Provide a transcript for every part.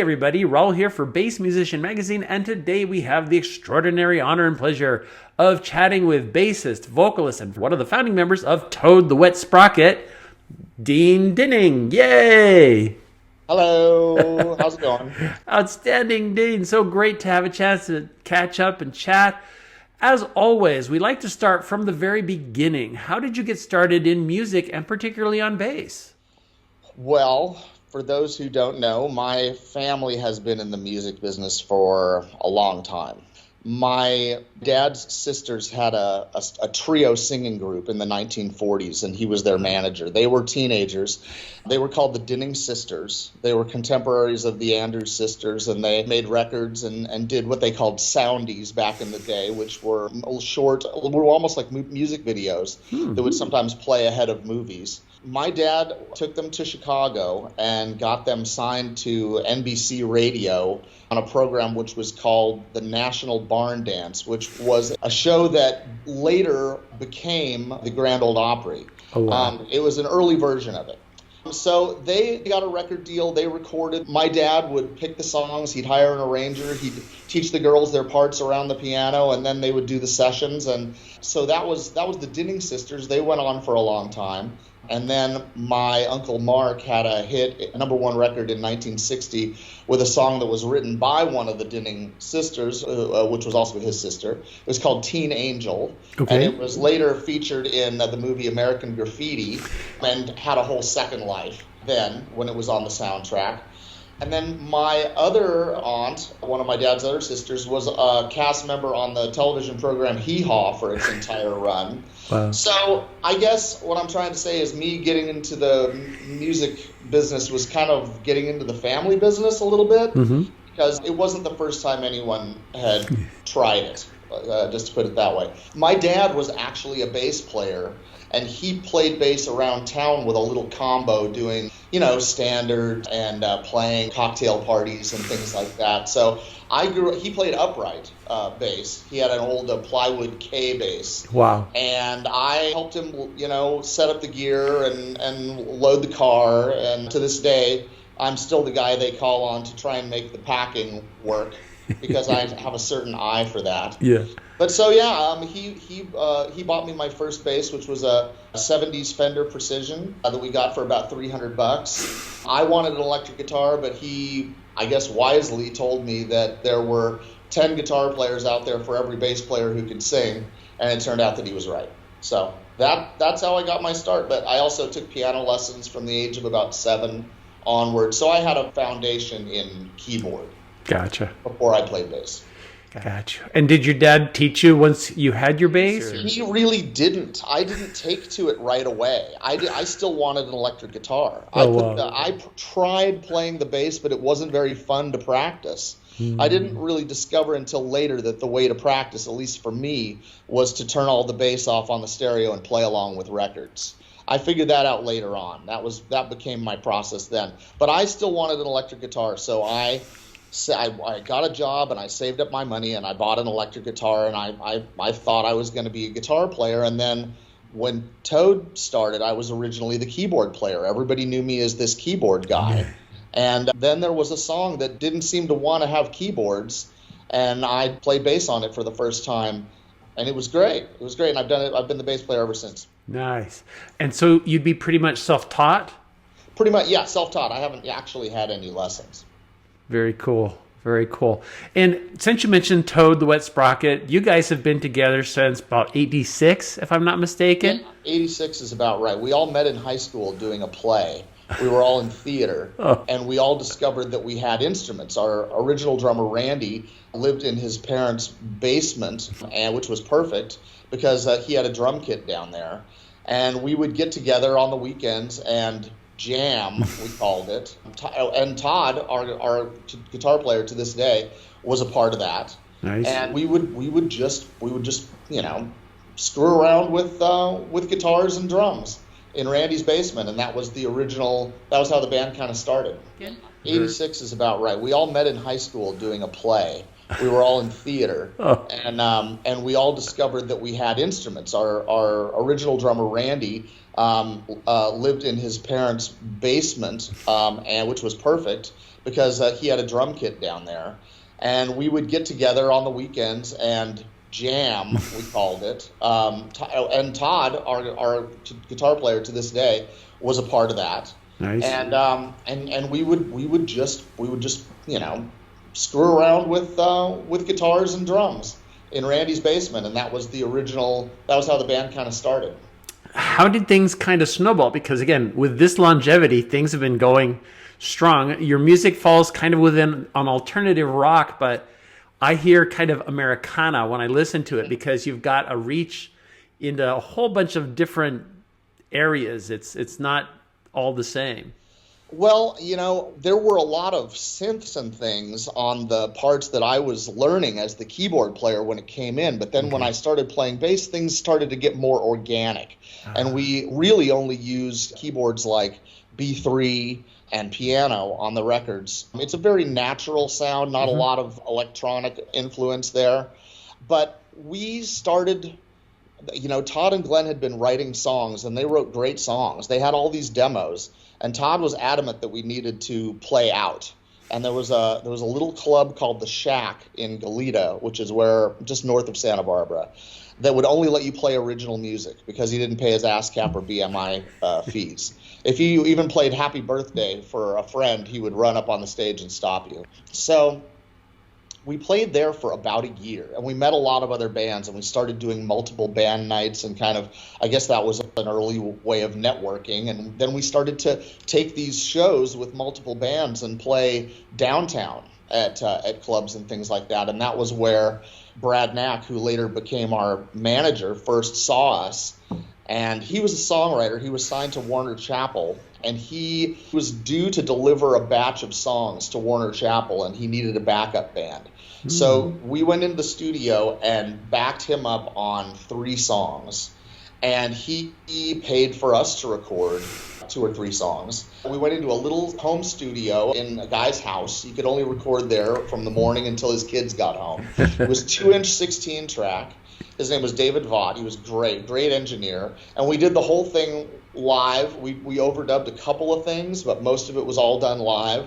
everybody, Raul here for Bass Musician Magazine, and today we have the extraordinary honor and pleasure of chatting with bassist, vocalist, and one of the founding members of Toad the Wet Sprocket, Dean Dinning. Yay! Hello, how's it going? Outstanding, Dean. So great to have a chance to catch up and chat. As always, we like to start from the very beginning. How did you get started in music, and particularly on bass? Well, for those who don't know, my family has been in the music business for a long time. My dad's sisters had a trio singing group in the 1940s, and he was their manager. They were teenagers. They were called the Dinning Sisters. They were contemporaries of the Andrews Sisters, and they made records and did what they called soundies back in the day, which were short, were almost like music videos that would sometimes play ahead of movies. My dad took them to Chicago and got them signed to NBC Radio on a program which was called the National Barn Dance, which was a show that later became the Grand Ole Opry. Oh, wow. It was an early version of it. So they got a record deal. They recorded. My dad would pick the songs. He'd hire an arranger. He'd teach the girls their parts around the piano, and then they would do the sessions. And so that was the Dinning Sisters. They went on for a long time. And then my Uncle Mark had a hit, a #1 record in 1960 with a song that was written by one of the Dinning sisters, which was also his sister. It was called Teen Angel. Okay. And it was later featured in the movie American Graffiti and had a whole second life then when it was on the soundtrack. And then my other aunt, one of my dad's other sisters, was a cast member on the television program Hee Haw for its entire run. Wow. So I guess what I'm trying to say is me getting into the music business was kind of getting into the family business a little bit, because it wasn't the first time anyone had tried it, just to put it that way. My dad was actually a bass player, and he played bass around town with a little combo doing, standard and playing cocktail parties and things like that. So he played upright bass. He had an old plywood K bass. Wow. And I helped him, set up the gear and load the car. And to this day, I'm still the guy they call on to try and make the packing work because I have a certain eye for that. Yeah. But so he bought me my first bass, which was a 70s Fender Precision that we got for about $300. I wanted an electric guitar, but he, I guess wisely, told me that there were 10 guitar players out there for every bass player who could sing, and it turned out that he was right. So that's how I got my start. But I also took piano lessons from the age of about 7 onward, so I had a foundation in keyboard. Gotcha. Before I played bass. Gotcha. And did your dad teach you once you had your bass? He really didn't. I didn't take to it right away. I still wanted an electric guitar. I tried playing the bass, but it wasn't very fun to practice. I didn't really discover until later that the way to practice, at least for me, was to turn all the bass off on the stereo and play along with records. I figured that out later on. That became my process then. But I still wanted an electric guitar, so I got a job and I saved up my money and I bought an electric guitar, and I thought I was going to be a guitar player. And then when Toad started, I was originally the keyboard player. Everybody knew me as this keyboard guy. And then there was a song that didn't seem to want to have keyboards, and I played bass on it for the first time, and it was great. It was great, and I've been the bass player ever since. Nice. And so you'd be pretty much self-taught? Pretty much, yeah, self-taught. I haven't actually had any lessons. Very cool. Very cool. And since you mentioned Toad the Wet Sprocket, you guys have been together since about 86, if I'm not mistaken? Yeah, 86 is about right. We all met in high school doing a play. We were all in theater, and we all discovered that we had instruments. Our original drummer, Randy, lived in his parents' basement, which was perfect because he had a drum kit down there. And we would get together on the weekends and jam, we called it. And Todd, our guitar player to this day, was a part of that. Nice. And we would just screw around with guitars and drums in Randy's basement, and that was how the band kind of started. Yeah. 86 is about right. We all met in high school doing a play. We were all in theater, Oh, and we all discovered that we had instruments. Our original drummer Randy lived in his parents' basement, and which was perfect because he had a drum kit down there, and we would get together on the weekends and jam, we called it. And Todd, our guitar player to this day, was a part of that. nice. And we would just screw around with guitars and drums in Randy's basement, and that was the original. That was how the band kind of started. How did things kind of snowball? Because again, with this longevity, things have been going strong. Your music falls kind of within an alternative rock, but I hear kind of Americana when I listen to it because you've got a reach into a whole bunch of different areas. It's not all the same. Well, there were a lot of synths and things on the parts that I was learning as the keyboard player when it came in. But then when I started playing bass, things started to get more organic. And we really only used keyboards like B3 and piano on the records. It's a very natural sound, not a lot of electronic influence there. But we started, Todd and Glenn had been writing songs, and they wrote great songs. They had all these demos, and Todd was adamant that we needed to play out. And there was a little club called the Shack in Goleta, which is just north of Santa Barbara, that would only let you play original music because he didn't pay his ASCAP or BMI fees. If you even played Happy Birthday for a friend, he would run up on the stage and stop you. So we played there for about a year, and we met a lot of other bands, and we started doing multiple band nights, and I guess that was an early way of networking. And then we started to take these shows with multiple bands and play downtown at clubs and things like that. And that was where Brad Knack, who later became our manager, first saw us. And he was a songwriter. He was signed to Warner Chappell, and he was due to deliver a batch of songs to Warner Chappell, and he needed a backup band. So we went into the studio and backed him up on 3 songs, and he paid for us to record 2 or 3 songs. We went into a little home studio in a guy's house. You could only record there from the morning until his kids got home. It was 2-inch 16-track. His name was David Vaught. He was great engineer. And we did the whole thing live. We overdubbed a couple of things, but most of it was all done live.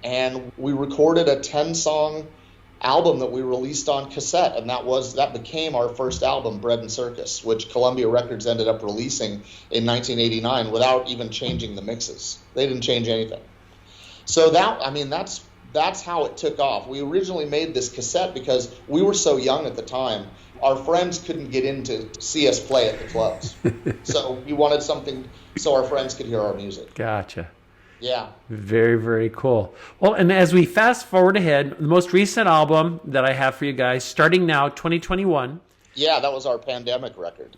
And we recorded a 10-song album that we released on cassette, and that became our first album, Bread and Circus, which Columbia Records ended up releasing in 1989 without even changing the mixes. They didn't change anything. So that's how it took off. We originally made this cassette because we were so young at the time. Our friends couldn't get in to see us play at the clubs. So we wanted something so our friends could hear our music. Gotcha. Yeah. Very, very cool. Well, and as we fast forward ahead, the most recent album that I have for you guys, starting now, 2021. Yeah, that was our pandemic record.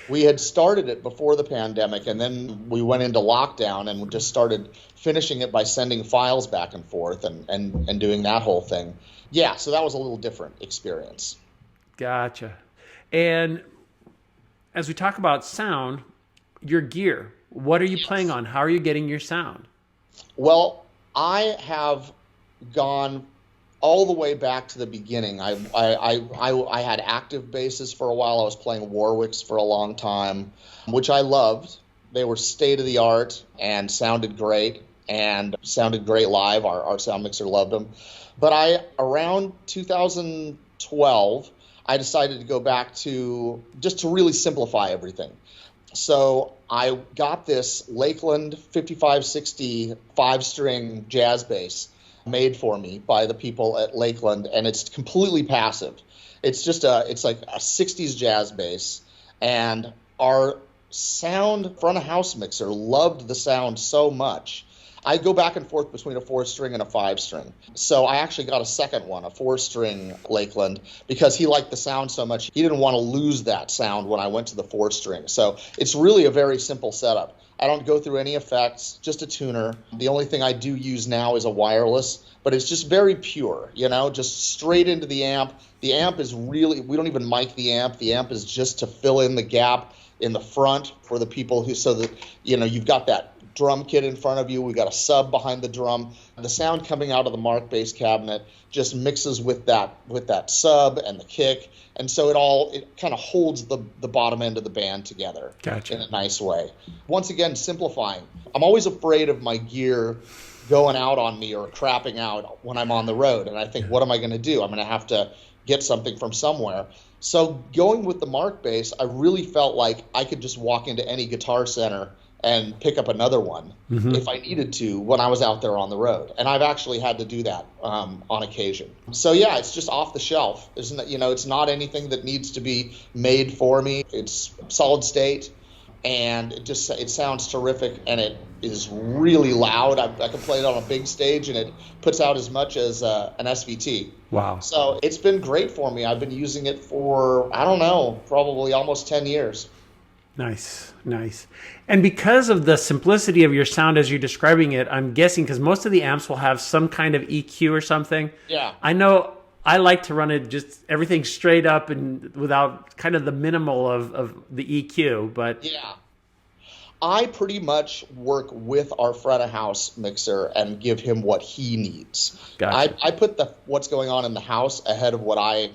We had started it before the pandemic, and then we went into lockdown and just started finishing it by sending files back and forth and doing that whole thing. Yeah, so that was a little different experience. Gotcha. And as we talk about sound, your gear, what are you playing on? How are you getting your sound? Well, I have gone all the way back to the beginning. I had active basses for a while. I was playing Warwicks for a long time, which I loved. They were state of the art and sounded great live. Our sound mixer loved them. But around 2012, I decided to go back to really simplify everything. So I got this Lakeland 5560 5-string jazz bass made for me by the people at Lakeland, and it's completely passive. It's like a 60s jazz bass, and our sound front of house mixer loved the sound so much. I go back and forth between a 4-string and a 5-string. So I actually got a second one, a 4-string Lakeland, because he liked the sound so much. He didn't want to lose that sound when I went to the 4-string. So it's really a very simple setup. I don't go through any effects, just a tuner. The only thing I do use now is a wireless, but it's just very pure, just straight into the amp. The amp is we don't even mic the amp. The amp is just to fill in the gap in the front for the people so that, you've got that drum kit in front of you. We got a sub behind the drum. The sound coming out of the Mark bass cabinet just mixes with that sub and the kick, and so it kind of holds the bottom end of the band together. Gotcha. In a nice way. Once again, simplifying. I'm always afraid of my gear going out on me or crapping out when I'm on the road, and I think, what am I going to do? I'm going to have to get something from somewhere. So going with the Mark bass, I really felt like I could just walk into any Guitar Center and pick up another one if I needed to when I was out there on the road. And I've actually had to do that on occasion. So yeah, it's just off the shelf. Isn't it? It's not anything that needs to be made for me. It's solid state, and it sounds terrific, and it is really loud. I can play it on a big stage, and it puts out as much as an SVT. Wow. So it's been great for me. I've been using it for, I don't know, probably almost 10 years. Nice. And because of the simplicity of your sound as you're describing it, I'm guessing, because most of the amps will have some kind of EQ or something. Yeah. I know I like to run it just everything straight up and without kind of the minimal of the EQ, but... Yeah. I pretty much work with our front of house mixer and give him what he needs. Gotcha. I put what's going on in the house ahead of what I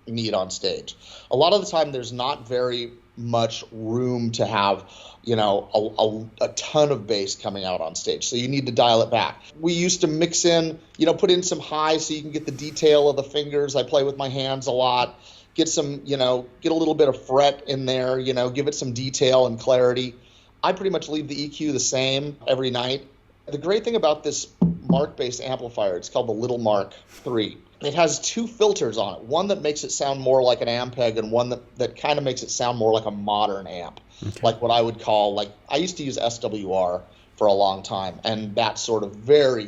need on stage. A lot of the time there's not very much room to have, a ton of bass coming out on stage. So you need to dial it back. We used to mix in, put in some highs so you can get the detail of the fingers. I play with my hands a lot. Get some, get a little bit of fret in there, give it some detail and clarity. I pretty much leave the EQ the same every night. The great thing about this Mark bass amplifier, it's called the Little Mark III. It has two filters on it, one that makes it sound more like an Ampeg and one that kind of makes it sound more like a modern amp, like what I would call, I used to use SWR for a long time, and that sort of very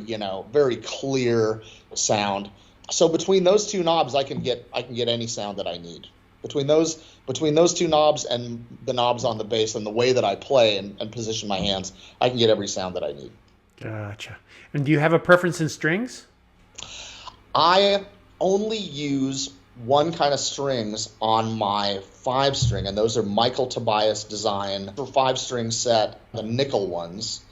clear sound. So between those two knobs, I can get any sound that I need. Between those two knobs and the knobs on the bass and the way that I play and position my hands, I can get every sound that I need. Gotcha. And do you have a preference in strings? I only use one kind of strings on my 5-string, and those are Michael Tobias design for 5-string set, the nickel ones.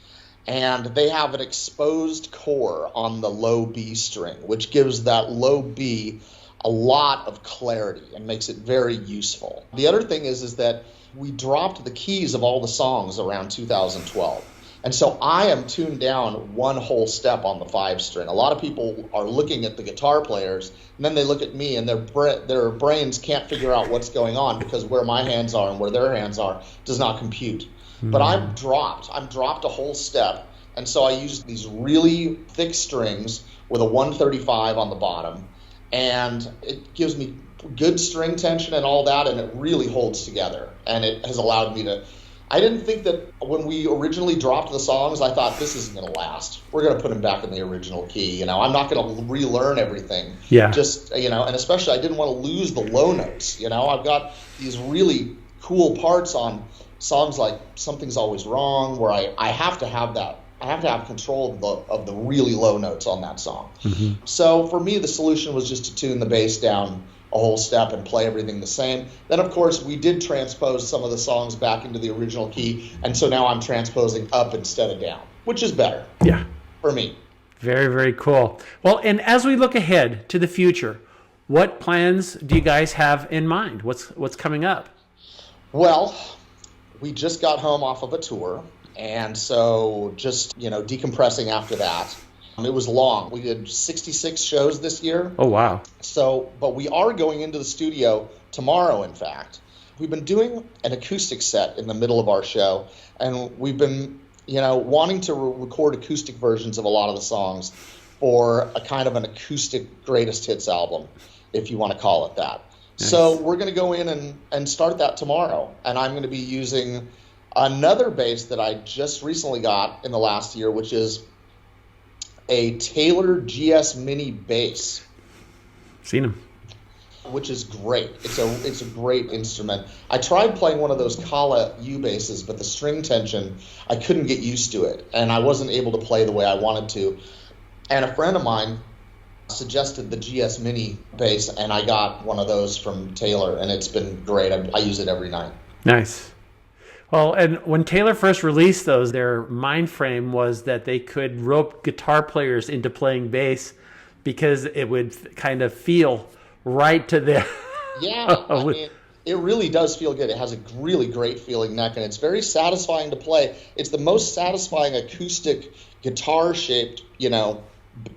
And they have an exposed core on the low B string, which gives that low B a lot of clarity and makes it very useful. The other thing is that we dropped the keys of all the songs around 2012. And so I am tuned down one whole step on the 5-string. A lot of people are looking at the guitar players, and then they look at me, and their brains can't figure out what's going on because where my hands are and where their hands are does not compute. But I'm dropped a whole step, and so I use these really thick strings with a 135 on the bottom, and it gives me good string tension and all that, and it really holds together, and it has allowed me to... I didn't think that when we originally dropped the songs, I thought this isn't going to last. We're going to put them back in the original key. I'm not going to relearn everything. Yeah. Just, and especially I didn't want to lose the low notes. I've got these really cool parts on songs like Something's Always Wrong where I have to have that. I have to have control of the really low notes on that song. Mm-hmm. So for me, the solution was just to tune the bass down a whole step and play everything the same. Then, of course, we did transpose some of the songs back into the original key, and so now I'm transposing up instead of down, which is better. Yeah. For me. Very, very cool. Well, and as we look ahead to the future, what plans do you guys have in mind? What's coming up? Well, we just got home off of a tour, and so just, decompressing after that. It was long. We did 66 shows this year. Oh, wow. So, but we are going into the studio tomorrow, in fact. We've been doing an acoustic set in the middle of our show, and we've been, wanting to record acoustic versions of a lot of the songs for a kind of an acoustic greatest hits album, if you want to call it that. Nice. So we're going to go in and start that tomorrow, and I'm going to be using another bass that I just recently got in the last year, which is a Taylor GS Mini bass. Seen him. Which is great. It's a great instrument. I tried playing one of those Kale U basses, but the string tension, I couldn't get used to it, and I wasn't able to play the way I wanted to. And a friend of mine suggested the GS Mini bass, and I got one of those from Taylor, and it's been great. I use it every night. Nice. Well, and when Taylor first released those, their mind frame was that they could rope guitar players into playing bass because it would kind of feel right to them. Yeah, I mean, it really does feel good. It has a really great feeling neck, and it's very satisfying to play. It's the most satisfying acoustic guitar-shaped,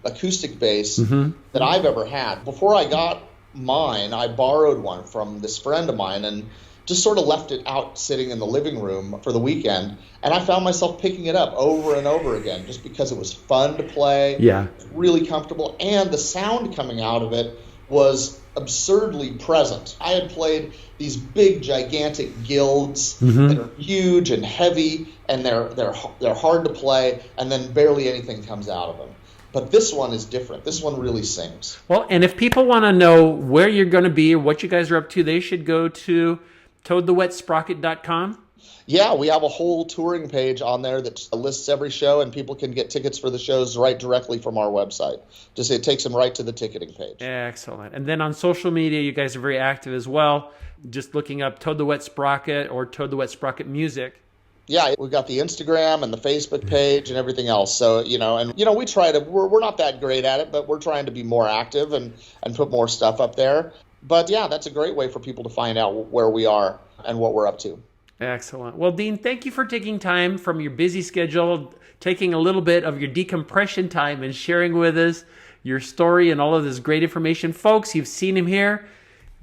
acoustic bass that I've ever had. Before I got mine, I borrowed one from this friend of mine and just sort of left it out sitting in the living room for the weekend, and I found myself picking it up over and over again just because it was fun to play. Yeah. Really comfortable, and the sound coming out of it was absurdly present. I had played these big, gigantic guilds that are huge and heavy, and they're hard to play, and then barely anything comes out of them. But this one is different. This one really sings. Well, and if people want to know where you're going to be or what you guys are up to, they should go to toadthewetsprocket.com. Yeah, we have a whole touring page on there that lists every show, and people can get tickets for the shows right directly from our website. Just it takes them right to the ticketing page. Excellent. And then on social media, you guys are very active as well. Just looking up Toad the Wet Sprocket or Toad the Wet Sprocket Music. Yeah, we've got the Instagram and the Facebook page and everything else. So, we try to, we're not that great at it, but we're trying to be more active and put more stuff up there. But yeah, that's a great way for people to find out where we are and what we're up to. Excellent. Well, Dean, thank you for taking time from your busy schedule, taking a little bit of your decompression time and sharing with us your story and all of this great information. Folks, you've seen him here,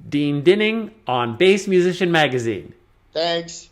Dean Dinning on Bass Musician Magazine. Thanks.